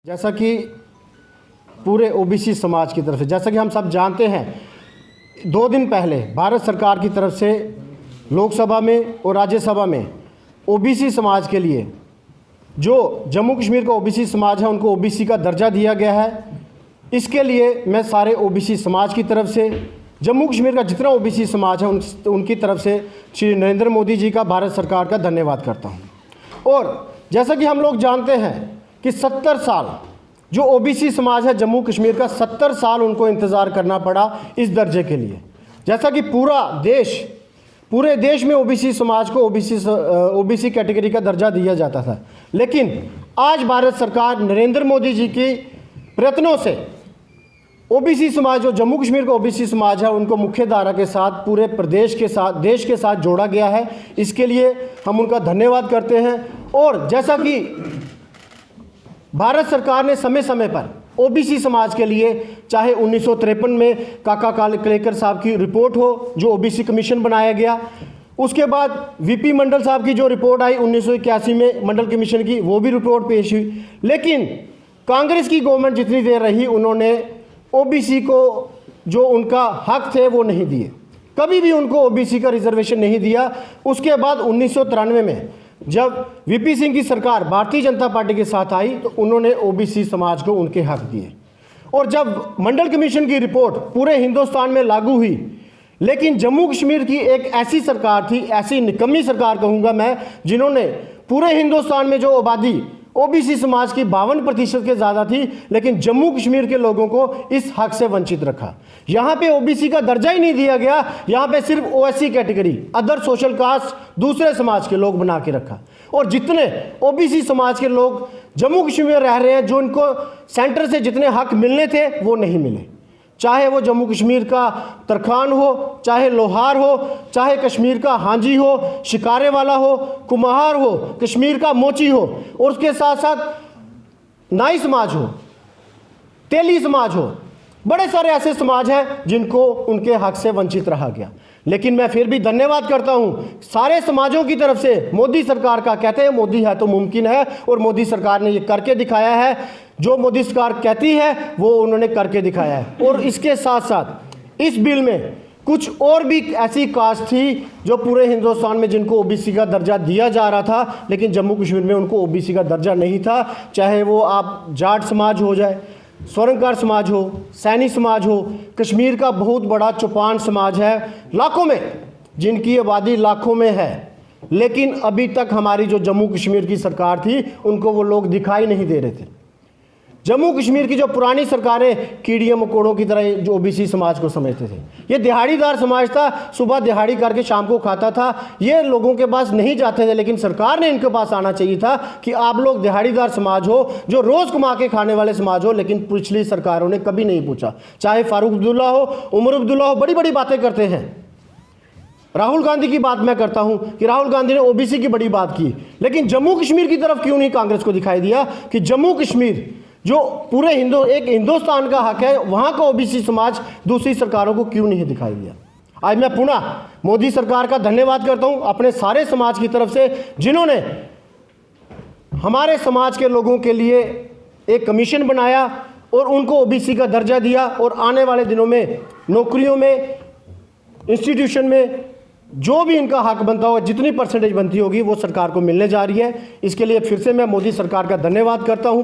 जैसा कि पूरे ओबीसी समाज की तरफ से, जैसा कि हम सब जानते हैं, 2 दिन पहले भारत सरकार की तरफ से लोकसभा में और राज्यसभा में ओबीसी समाज के लिए, जो जम्मू कश्मीर का ओबीसी समाज है, उनको ओबीसी का दर्जा दिया गया है। इसके लिए मैं सारे ओबीसी समाज की तरफ से, जम्मू कश्मीर का जितना ओबीसी समाज है उनकी तरफ से श्री नरेंद्र मोदी जी का, भारत सरकार का धन्यवाद करता हूँ। और जैसा कि हम लोग जानते हैं कि 70 साल जो ओबीसी समाज है जम्मू कश्मीर का, 70 साल उनको इंतज़ार करना पड़ा इस दर्जे के लिए। जैसा कि पूरे देश में ओबीसी समाज को ओबीसी कैटेगरी का दर्जा दिया जाता था, लेकिन आज भारत सरकार नरेंद्र मोदी जी के प्रयत्नों से ओबीसी समाज, जो जम्मू कश्मीर का ओबीसी समाज है, उनको मुख्य धारा के साथ पूरे प्रदेश के साथ, देश के साथ जोड़ा गया है। इसके लिए हम उनका धन्यवाद करते हैं। और जैसा कि भारत सरकार ने समय समय पर ओबीसी समाज के लिए, चाहे 1953 में काका कालेकर साहब की रिपोर्ट हो, जो ओबीसी कमीशन बनाया गया, उसके बाद वीपी मंडल साहब की जो रिपोर्ट आई 1981 में मंडल कमीशन की, वो भी रिपोर्ट पेश हुई। लेकिन कांग्रेस की गवर्नमेंट जितनी देर रही, उन्होंने ओबीसी को जो उनका हक थे वो नहीं दिए, कभी भी उनको ओबीसी का रिजर्वेशन नहीं दिया। उसके बाद 1993 में जब वीपी सिंह की सरकार भारतीय जनता पार्टी के साथ आई, तो उन्होंने ओबीसी समाज को उनके हक दिए। और जब मंडल कमीशन की रिपोर्ट पूरे हिंदुस्तान में लागू हुई, लेकिन जम्मू कश्मीर की एक ऐसी सरकार थी, ऐसी निकम्मी सरकार कहूँगा मैं, जिन्होंने पूरे हिंदुस्तान में जो आबादी ओबीसी समाज की 52% के ज़्यादा थी, लेकिन जम्मू कश्मीर के लोगों को इस हक से वंचित रखा। यहाँ पे ओबीसी का दर्जा ही नहीं दिया गया, यहाँ पे सिर्फ OSC category, other social caste, दूसरे समाज के लोग बना के रखा। और जितने ओबीसी समाज के लोग जम्मू कश्मीर में रह रहे हैं, जो उनको सेंटर से जितने हक मिलने थे वो नहीं मिले, चाहे वो जम्मू कश्मीर का तरखान हो, चाहे लोहार हो, चाहे कश्मीर का हांजी हो, शिकारे वाला हो, कुम्हार हो, कश्मीर का मोची हो, और उसके साथ साथ नाई समाज हो, तेली समाज हो। बड़े सारे ऐसे समाज हैं जिनको उनके हक से वंचित रहा गया। लेकिन मैं फिर भी धन्यवाद करता हूं सारे समाजों की तरफ से मोदी सरकार का। कहते हैं मोदी है तो मुमकिन है, और मोदी सरकार ने ये करके दिखाया है। जो मोदी सरकार कहती है वो उन्होंने करके दिखाया है। और इसके साथ साथ इस बिल में कुछ और भी ऐसी कास्ट थी जो पूरे हिंदुस्तान में जिनको ओबीसी का दर्जा दिया जा रहा था, लेकिन जम्मू कश्मीर में उनको ओबीसी का दर्जा नहीं था। चाहे वो आप जाट समाज हो जाए, स्वर्णकार समाज हो, सैनी समाज हो, कश्मीर का बहुत बड़ा चौपान समाज है, लाखों में, जिनकी आबादी लाखों में है, लेकिन अभी तक हमारी जो जम्मू कश्मीर की सरकार थी उनको वो लोग दिखाई नहीं दे रहे थे। जम्मू कश्मीर की जो पुरानी सरकारें कीड़ियों मकोड़ों की तरह जो ओबीसी समाज को समझते थे। ये दिहाड़ीदार समाज था, सुबह दिहाड़ी करके शाम को खाता था, ये लोगों के पास नहीं जाते थे। लेकिन सरकार ने इनके पास आना चाहिए था कि आप लोग दिहाड़ीदार समाज हो, जो रोज़ कमा के खाने वाले समाज हो। लेकिन पिछली सरकारों ने कभी नहीं पूछा, चाहे फारूक अब्दुल्ला हो, उमर अब्दुल्ला हो, बड़ी बड़ी बातें करते हैं। राहुल गांधी की बात मैं करता हूं कि राहुल गांधी ने ओबीसी की बड़ी बात की, लेकिन जम्मू कश्मीर की तरफ क्यों नहीं कांग्रेस को दिखाई दिया कि जम्मू कश्मीर जो पूरे एक हिंदुस्तान का हक है, वहां का ओबीसी समाज दूसरी सरकारों को क्यों नहीं दिखाई दिया। आज मैं पुनः मोदी सरकार का धन्यवाद करता हूं अपने सारे समाज की तरफ से, जिन्होंने हमारे समाज के लोगों के लिए एक कमीशन बनाया और उनको ओबीसी का दर्जा दिया। और आने वाले दिनों में नौकरियों में, इंस्टीट्यूशन में जो भी इनका हक बनता होगा, जितनी परसेंटेज बनती होगी, वो सरकार को मिलने जा रही है। इसके लिए फिर से मैं मोदी सरकार का धन्यवाद करता हूं।